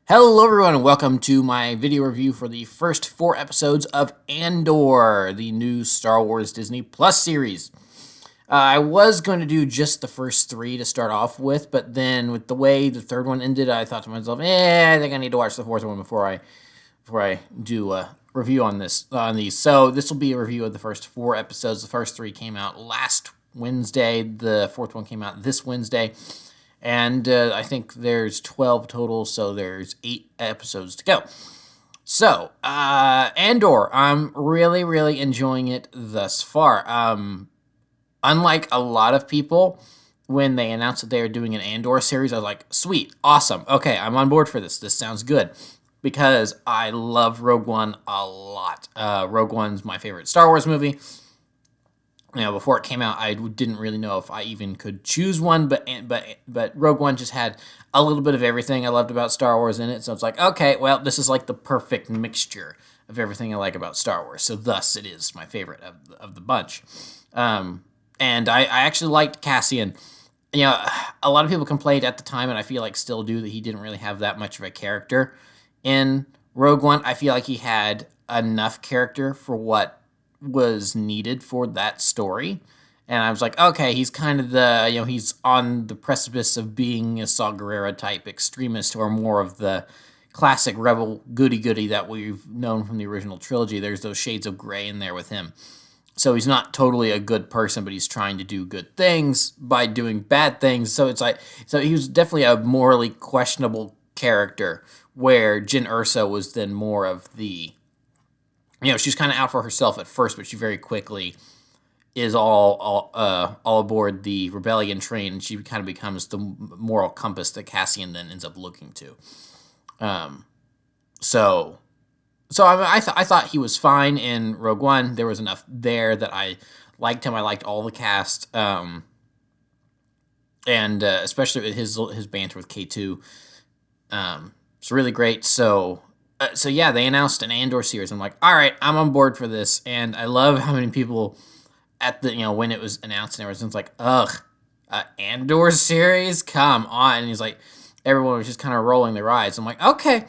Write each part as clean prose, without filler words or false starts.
Hello everyone and welcome to my video review for the first 4 episodes of Andor, the new Star Wars Disney Plus series. I was going to do just the first 3 to start off with, but then with the way the third one ended, I thought to myself, I think I need to watch the fourth one before I do a review on these. So this will be a review of the first 4 episodes. The first 3 came out last Wednesday. The fourth one came out this Wednesday. And I think there's 12 total, so there's 8 episodes to go. So, Andor, I'm really, really enjoying it thus far. Unlike a lot of people, when they announced that they were doing an Andor series, I was like, sweet, awesome, okay, I'm on board for this. This sounds good. Because I love Rogue One a lot. Rogue One's my favorite Star Wars movie. Before it came out, I didn't really know if I even could choose one, but Rogue One just had a little bit of everything I loved about Star Wars in it. So it's like, okay, well, this is like the perfect mixture of everything I like about Star Wars. So thus, it is my favorite of the bunch. And I actually liked Cassian. A lot of people complained at the time, and I feel like still do, that he didn't really have that much of a character in Rogue One. I feel like he had enough character for what was needed for that story. And I was like, okay, he's kind of he's on the precipice of being a Saw Gerrera type extremist, or more of the classic rebel goody-goody that we've known from the original trilogy. There's those shades of gray in there with him. So he's not totally a good person, but he's trying to do good things by doing bad things. So he was definitely a morally questionable character, where Jyn Erso was then more of the, she's kind of out for herself at first, but she very quickly is all aboard the rebellion train, and she kind of becomes the moral compass that Cassian then ends up looking to. So I thought he was fine in Rogue One. There was enough there that I liked him. I liked all the cast, and especially his banter with K2. It's really great. So yeah, they announced an Andor series. I'm like, all right, I'm on board for this. And I love how many people at the, when it was announced and everything's like, ugh, Andor series? Come on. And he's like, everyone was just kind of rolling their eyes. I'm like, okay,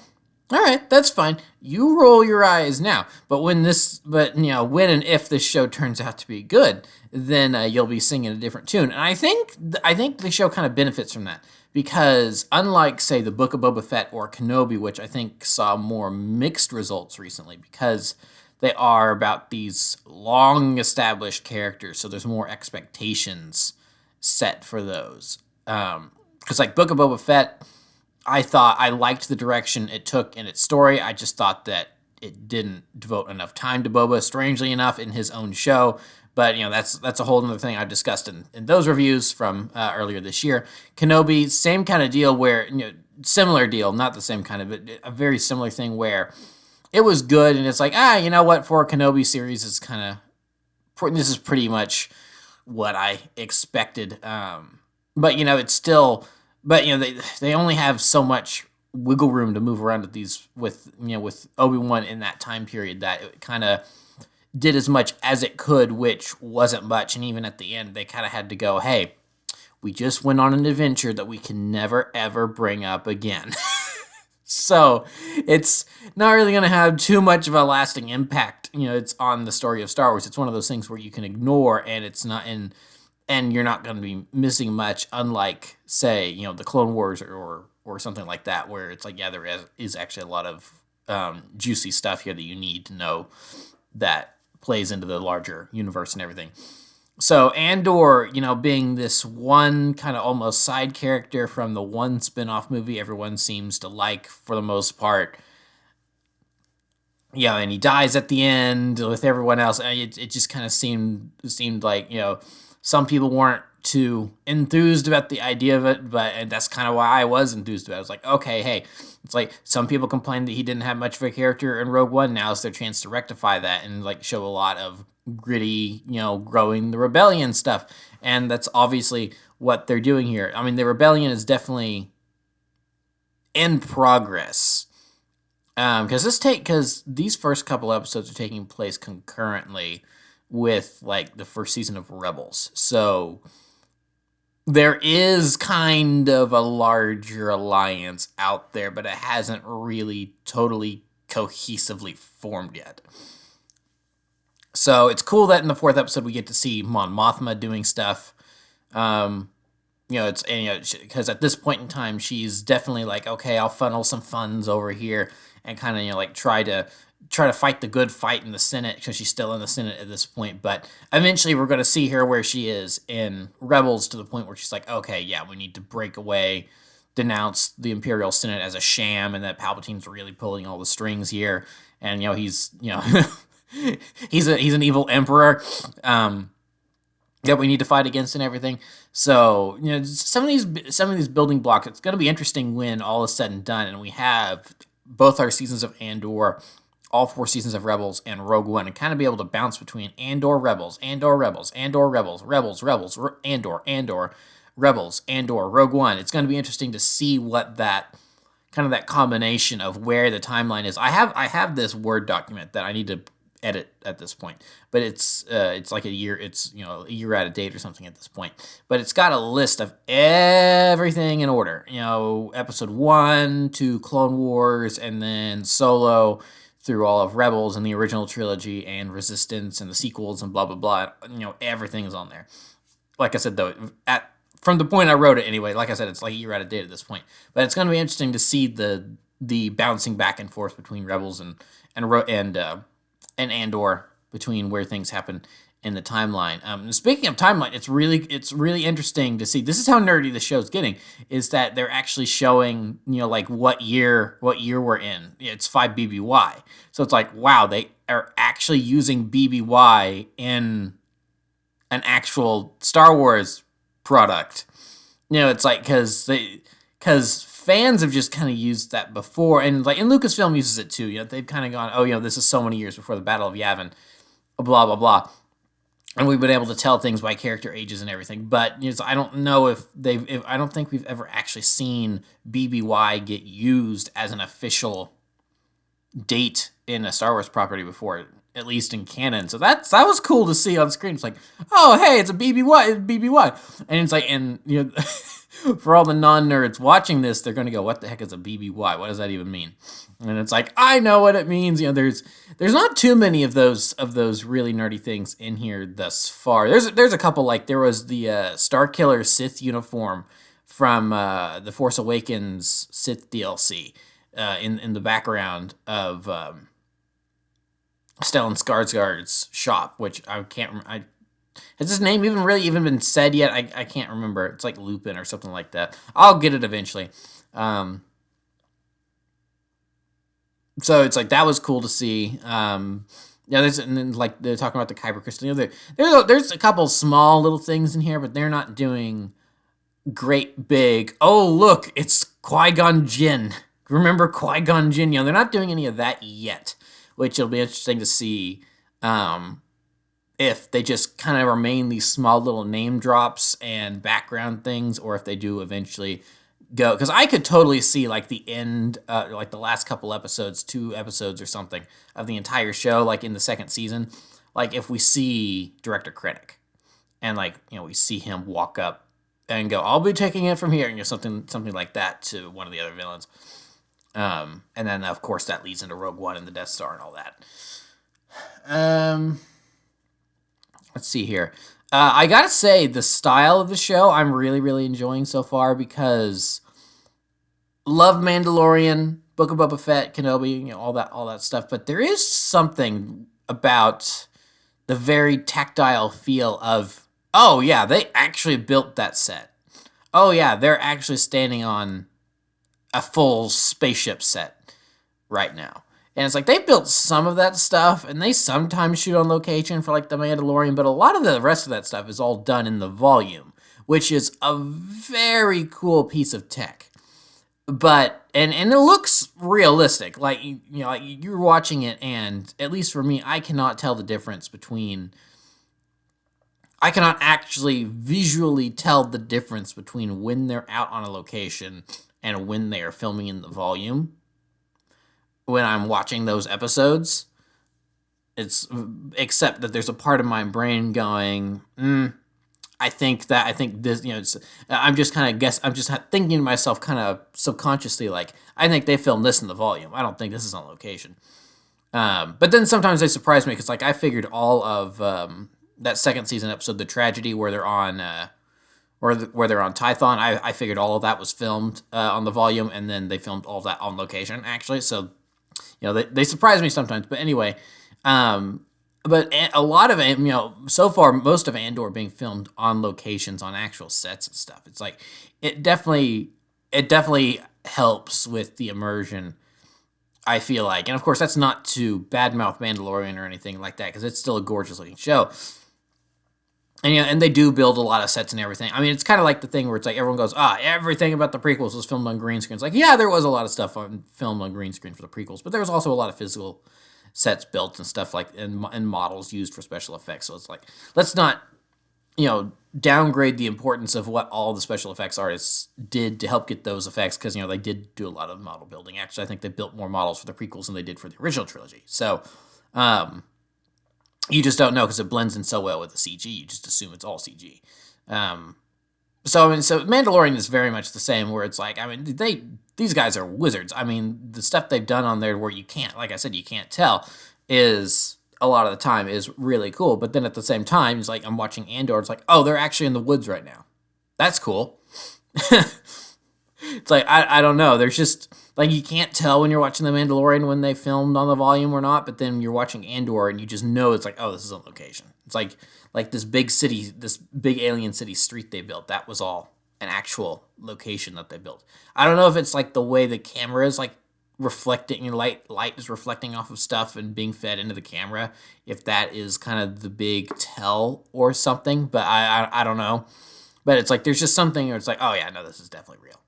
all right, that's fine. You roll your eyes now. But when and if this show turns out to be good, then you'll be singing a different tune. And I think the show kind of benefits from that. Because unlike, say, the Book of Boba Fett or Kenobi, which I think saw more mixed results recently, because they are about these long-established characters, so there's more expectations set for those. Because like Book of Boba Fett, I thought I liked the direction it took in its story. I just thought that it didn't devote enough time to Boba, strangely enough, in his own show. But, that's a whole other thing I've discussed in those reviews from earlier this year. Kenobi, same kind of deal where, similar deal, not the same kind of, but a very similar thing where it was good. And it's like, you know what, for a Kenobi series, it's kind of, this is pretty much what I expected. But, it's still, but, they only have so much wiggle room to move around with Obi-Wan in that time period, that it kind of did as much as it could, which wasn't much. And even at the end, they kind of had to go, hey, we just went on an adventure that we can never, ever bring up again. So it's not really going to have too much of a lasting impact. It's on the story of Star Wars. It's one of those things where you can ignore, and it's not in, and you're not going to be missing much, unlike, say, the Clone Wars or something like that, where it's like, yeah, there is actually a lot of juicy stuff here that you need to know that plays into the larger universe and everything. So Andor, being this one kind of almost side character from the one spin-off movie everyone seems to like for the most part. And he dies at the end with everyone else. It just kind of seemed like, some people weren't too enthused about the idea of it, and that's kind of why I was enthused about it. I was like, okay, hey, it's like some people complained that he didn't have much of a character in Rogue One. Now is their chance to rectify that and like show a lot of gritty, growing the rebellion stuff. And that's obviously what they're doing here. I mean, the rebellion is definitely in progress. Because these first couple episodes are taking place concurrently with like the first season of Rebels. So there is kind of a larger alliance out there, but it hasn't really totally cohesively formed yet. So it's cool that in the fourth episode we get to see Mon Mothma doing stuff. Um, it's because at this point in time she's definitely like, okay, I'll funnel some funds over here and kind of like try to fight the good fight in the Senate because she's still in the Senate at this point. But eventually we're going to see her where she is in Rebels to the point where she's like, okay, yeah, we need to break away, denounce the Imperial Senate as a sham, and that Palpatine's really pulling all the strings here. And he's he's an evil emperor that we need to fight against and everything. So some of these building blocks. It's going to be interesting when all is said and done, and we have both our seasons of Andor, all 4 seasons of Rebels, and Rogue One, and kind of be able to bounce between Andor, Rebels, Andor, Rebels, Andor, Rebels, Rebels, Rebels, Andor, Rebels, Andor, Rogue One. It's going to be interesting to see what that kind of that combination of where the timeline is. I have this Word document that I need to edit at this point, but it's like a year. It's a year out of date or something at this point. But it's got a list of everything in order. Episode 1 to Clone Wars, and then Solo through all of Rebels and the original trilogy and Resistance and the sequels and blah blah blah. Everything is on there. Like I said though, from the point I wrote it anyway, like I said, it's like a year out of date at this point. But it's going to be interesting to see the bouncing back and forth between Rebels and Andor, between where things happen in the timeline. Speaking of timeline, it's really interesting to see. This is how nerdy the show's getting. Is that they're actually showing like what year we're in. It's 5 BBY. So it's like, wow, they are actually using BBY in an actual Star Wars product. It's like because fans have just kind of used that before, and like in Lucasfilm uses it too. They've kind of gone, oh, this is so many years before the Battle of Yavin, blah blah blah, and we've been able to tell things by character ages and everything. But I don't know if I don't think we've ever actually seen BBY get used as an official date in a Star Wars property before, at least in canon. So that was cool to see on screen. It's like, oh hey, it's a BBY, and it's like, and for all the non-nerds watching this, they're going to go, what the heck is a BBY? What does that even mean? And it's like, I know what it means. There's not too many of those really nerdy things in here thus far. There's a couple, like there was the Starkiller Sith uniform from the Force Awakens Sith DLC in the background of Stellan Skarsgård's shop, which I can't has his name even been said yet? I can't remember. It's like Lupin or something like that. I'll get it eventually. So it's like, that was cool to see. There's, and then like they're talking about the Kyber crystal. There's a couple small little things in here, but they're not doing great big. Oh look, it's Qui-Gon Jinn. Remember Qui-Gon Jinn? They're not doing any of that yet, which will be interesting to see. If they just kind of remain these small little name drops and background things, or if they do eventually go. Because I could totally see like the end, like the last couple episodes, 2 episodes or something of the entire show, like in the second season. Like if we see Director Krennic and like, we see him walk up and go, I'll be taking it from here, and something like that to one of the other villains. And then of course that leads into Rogue One and the Death Star and all that. Let's see here. I gotta say, the style of the show I'm really, really enjoying so far, because love Mandalorian, Book of Boba Fett, Kenobi, all that stuff. But there is something about the very tactile feel of, oh yeah, they actually built that set. Oh yeah, they're actually standing on a full spaceship set right now. And it's like, they built some of that stuff, and they sometimes shoot on location for like The Mandalorian, but a lot of the rest of that stuff is all done in the volume, which is a very cool piece of tech. But, and it looks realistic. Like, like you're watching it, and at least for me, I cannot tell the difference between, I cannot actually visually tell the difference between when they're out on a location and when they are filming in the volume. When I'm watching those episodes, it's except that there's a part of my brain going, I think this, I'm just kind of I'm just thinking to myself kind of subconsciously, like, I think they filmed this in the volume. I don't think this is on location. But then sometimes they surprise me because, like, I figured all of that second season episode, the tragedy where they're on, where they're on Tython, I figured all of that was filmed on the volume, and then they filmed all of that on location actually. So they surprise me sometimes. But anyway, but a lot of it, so far most of Andor being filmed on locations, on actual sets and stuff. It's like it definitely helps with the immersion, I feel like. And of course, that's not to badmouth Mandalorian or anything like that, because it's still a gorgeous looking show. And and they do build a lot of sets and everything. I mean, it's kind of like the thing where it's like everyone goes, everything about the prequels was filmed on green screen. It's like, yeah, there was a lot of stuff filmed on green screen for the prequels, but there was also a lot of physical sets built and stuff like, and models used for special effects. So it's like, let's not downgrade the importance of what all the special effects artists did to help get those effects, because they did do a lot of model building. Actually, I think they built more models for the prequels than they did for the original trilogy. So you just don't know because it blends in so well with the CG. You just assume it's all CG. So Mandalorian is very much the same, where it's like, I mean, these guys are wizards. I mean, the stuff they've done on there where you can't, like I said, you can't tell, is a lot of the time is really cool. But then at the same time, it's like I'm watching Andor. It's like, oh, they're actually in the woods right now. That's cool. It's like, I don't know. There's just, like, you can't tell when you're watching The Mandalorian when they filmed on the volume or not, but then you're watching Andor and you just know it's like, oh, this is on location. It's like this big city, this big alien city street they built, that was all an actual location that they built. I don't know if it's like the way the camera is like reflecting, light is reflecting off of stuff and being fed into the camera, if that is kind of the big tell or something, but I don't know. But it's like, there's just something where it's like, oh yeah, no, this is definitely real.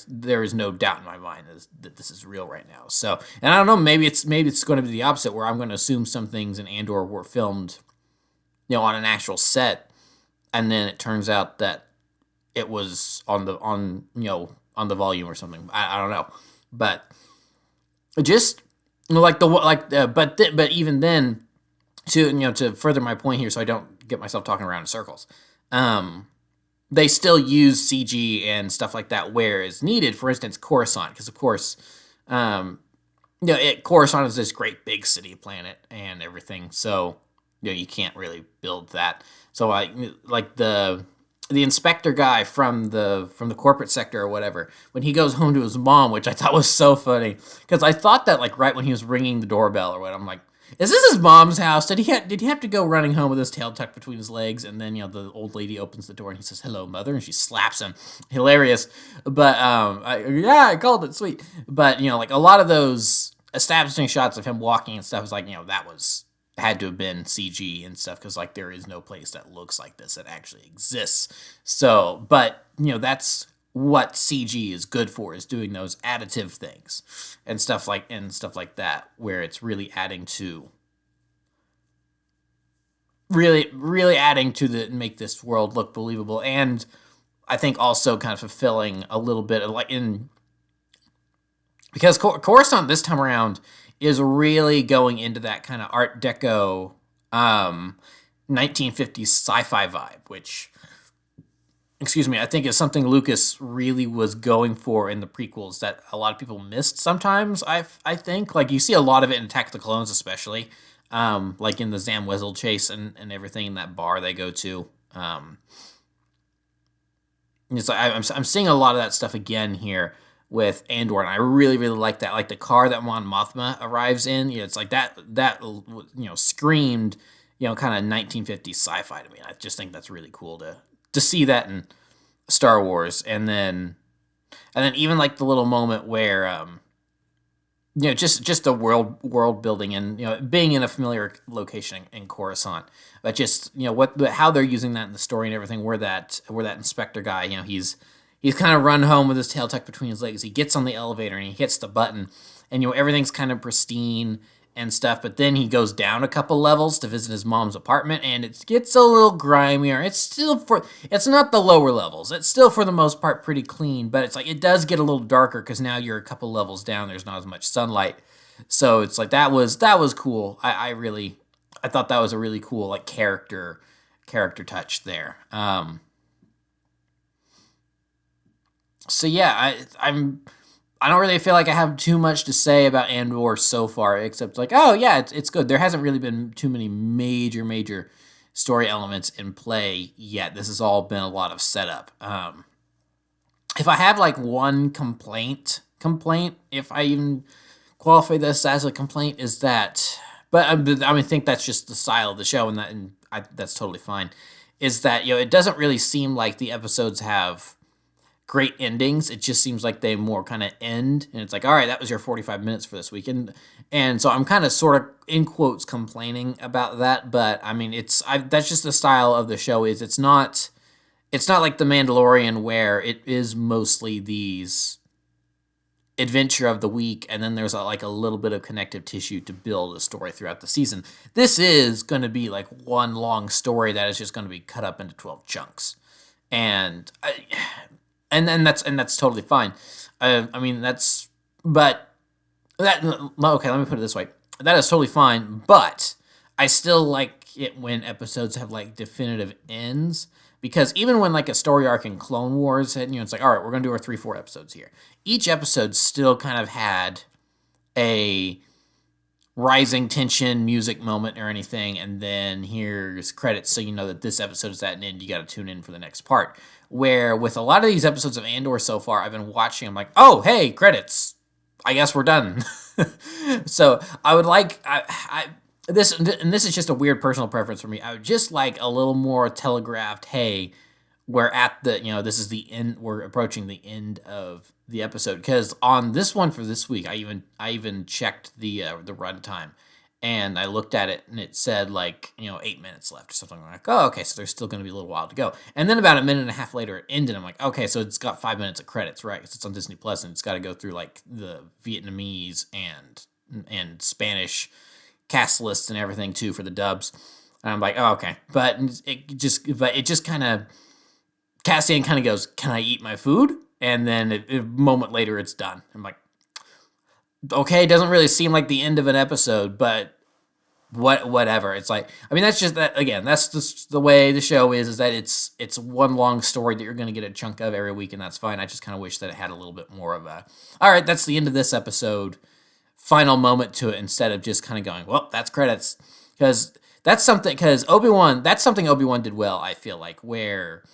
There is no doubt in my mind that this is real right now. So, and I don't know, maybe it's going to be the opposite, where I'm going to assume some things in Andor were filmed, on an actual set, and then it turns out that it was on the volume or something. I don't know, but just but even then, to further my point here, so I don't get myself talking around in circles. They still use CG and stuff like that where it's needed. For instance, Coruscant, because of course, Coruscant is this great big city planet and everything. So you can't really build that. So like the inspector guy from the corporate sector or whatever, when he goes home to his mom, which I thought was so funny, because I thought that, like, right when he was ringing the doorbell or what, I'm like, is this his mom's house? Did he have to go running home with his tail tucked between his legs? And then the old lady opens the door and he says, "Hello, mother," and she slaps him. Hilarious. But I called it, sweet. But like a lot of those establishing shots of him walking and stuff is like, that had to have been CG and stuff, because like there is no place that looks like this that actually exists. So, but that's what CG is good for, is doing those additive things and stuff like that, where it's really adding to make this world look believable, and I think also kind of fulfilling a little bit of because Coruscant this time around is really going into that kind of Art Deco 1950s sci-fi vibe, which, I think is something Lucas really was going for in the prequels that a lot of people missed sometimes, I think. Like, you see a lot of it in Attack of the Clones, especially. Like in the Zam Wesell chase and everything in that bar they go to. It's like I'm seeing a lot of that stuff again here with Andor, and I really, really like that. Like the car that Mon Mothma arrives in, it's like that screamed, kind of 1950s sci-fi to me. I just think that's really cool to see that in Star Wars. And then even like the little moment where just the world building and being in a familiar location in Coruscant, but just how they're using that in the story and everything, where that inspector guy, he's kind of run home with his tail tucked between his legs. He gets on the elevator and he hits the button, and everything's kind of pristine and stuff, but then he goes down a couple levels to visit his mom's apartment, and it gets a little grimier. It's not the lower levels. It's still, for the most part, pretty clean, but it's like, it does get a little darker because now you're a couple levels down. There's not as much sunlight. So it's like, that was cool. I thought that was a really cool, like, character character touch there. So yeah, I don't really feel like I have too much to say about Andor so far, except like, oh yeah, it's good. There hasn't really been too many major story elements in play yet. This has all been a lot of setup. If I have like one complaint, if I even qualify this as a complaint, is that, but I think that's just the style of the show, that's totally fine. Is that it doesn't really seem like the episodes have great endings. It just seems like they more kind of end, and it's like, all right, that was your 45 minutes for this weekend. And so I'm kind of sort of in quotes complaining about that, but I mean, that's just the style of the show. It's not like The Mandalorian where it is mostly these adventure of the week, and then there's like a little bit of connective tissue to build a story throughout the season. This is going to be like one long story that is just going to be cut up into 12 chunks. And that's totally fine. I mean, okay, let me put it this way. That is totally fine, but I still like it when episodes have like definitive ends, because even when like a story arc in Clone Wars had, it's like, all right, we're going to do our 3-4 episodes here. Each episode still kind of had a rising tension music moment or anything, and then here's credits, so you know that this episode is at an end. You got to tune in for the next part. Where with a lot of these episodes of Andor so far, I've been watching, I'm like, oh, hey, credits. I guess we're done. So I would like this is just a weird personal preference for me. I would just like a little more telegraphed, hey, we're at the, this is the end, we're approaching the end of the episode. Because on this one for this week, I even checked the runtime, and I looked at it, and it said like 8 minutes left or something. I'm like, oh, okay, so there's still going to be a little while to go. And then about a minute and a half later, it ended. I'm like, okay, so it's got 5 minutes of credits, right? Because it's on Disney Plus, and it's got to go through like the Vietnamese and Spanish cast lists and everything too for the dubs. And I'm like, oh, okay, but it just kind of, Cassian kind of goes, can I eat my food? And then a moment later, it's done. I'm like, okay, it doesn't really seem like the end of an episode, but whatever. It's like, I mean, that's just that, again, that's just the way the show is that it's one long story that you're going to get a chunk of every week, and that's fine. I just kind of wish that it had a little bit more of a, all right, that's the end of this episode, final moment to it, instead of just kind of going, well, that's credits. Because Obi-Wan, that's something Obi-Wan did well, I feel like, where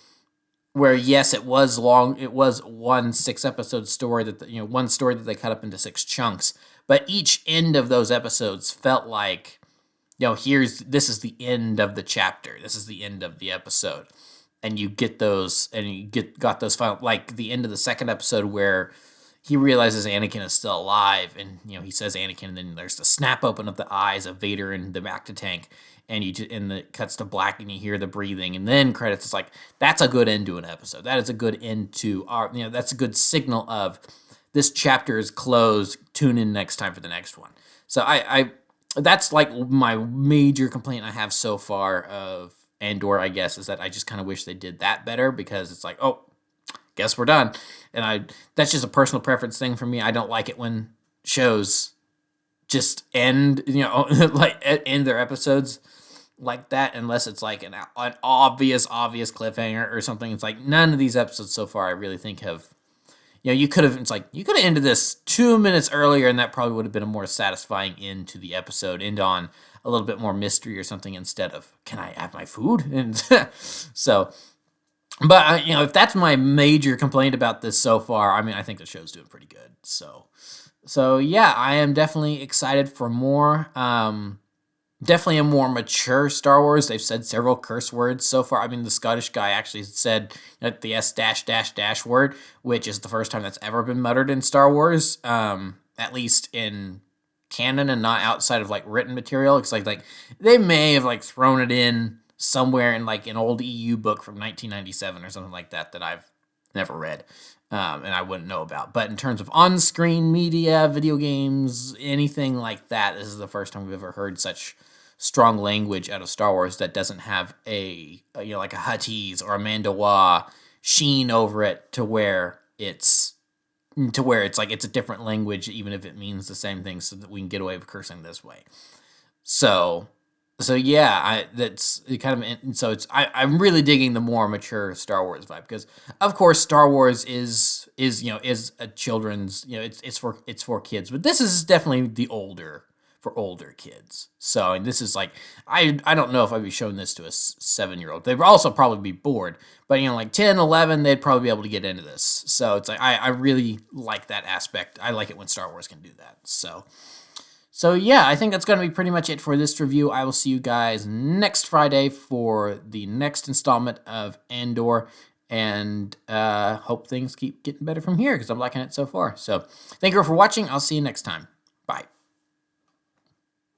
yes, it was long. It was one 6-episode story one story that they cut up into 6 chunks. But each end of those episodes felt like, this is the end of the chapter. This is the end of the episode, and you get those, and got those final, like the end of the 2nd episode where he realizes Anakin is still alive, and he says Anakin, and then there's the snap open of the eyes of Vader and the bacta tank. And it cuts to black, and you hear the breathing, and then credits. It's like, that's a good end to an episode. That is a good end to that's a good signal of this chapter is closed. Tune in next time for the next one. So I that's like my major complaint I have so far of Andor, I guess, is that I just kind of wish they did that better, because it's like, oh, guess we're done. And that's just a personal preference thing for me. I don't like it when shows just end, like end their episodes like that, unless it's like an obvious cliffhanger or something. It's like none of these episodes so far I really think have, you could have ended this 2 minutes earlier, and that probably would have been a more satisfying end to the episode, end on a little bit more mystery or something, instead of, can I have my food? And so, but if that's my major complaint about this so far, I mean, I think the show's doing pretty good. So yeah, I am definitely excited for more. Definitely a more mature Star Wars. They've said several curse words so far. I mean, the Scottish guy actually said the S -- word, which is the first time that's ever been muttered in Star Wars, at least in canon and not outside of like written material. It's like they may have like thrown it in somewhere in like an old EU book from 1997 or something like that I've never read. And I wouldn't know about. But in terms of on-screen media, video games, anything like that, this is the first time we've ever heard such strong language out of Star Wars that doesn't have like a Huttese or a Mandois sheen over it, to where it's like it's a different language, even if it means the same thing, so that we can get away with cursing this way. So So yeah, that's kind of so it's I'm really digging the more mature Star Wars vibe because of course Star Wars is is a children's it's for kids, but this is definitely the older for older kids. So and this is like I don't know if I'd be showing this to a 7-year old. They'd also probably be bored, but like 10, 11, they'd probably be able to get into this. So it's like I really like that aspect. I like it when Star Wars can do that. So yeah, I think that's going to be pretty much it for this review. I will see you guys next Friday for the next installment of Andor, and hope things keep getting better from here because I'm liking it so far. So thank you for watching. I'll see you next time.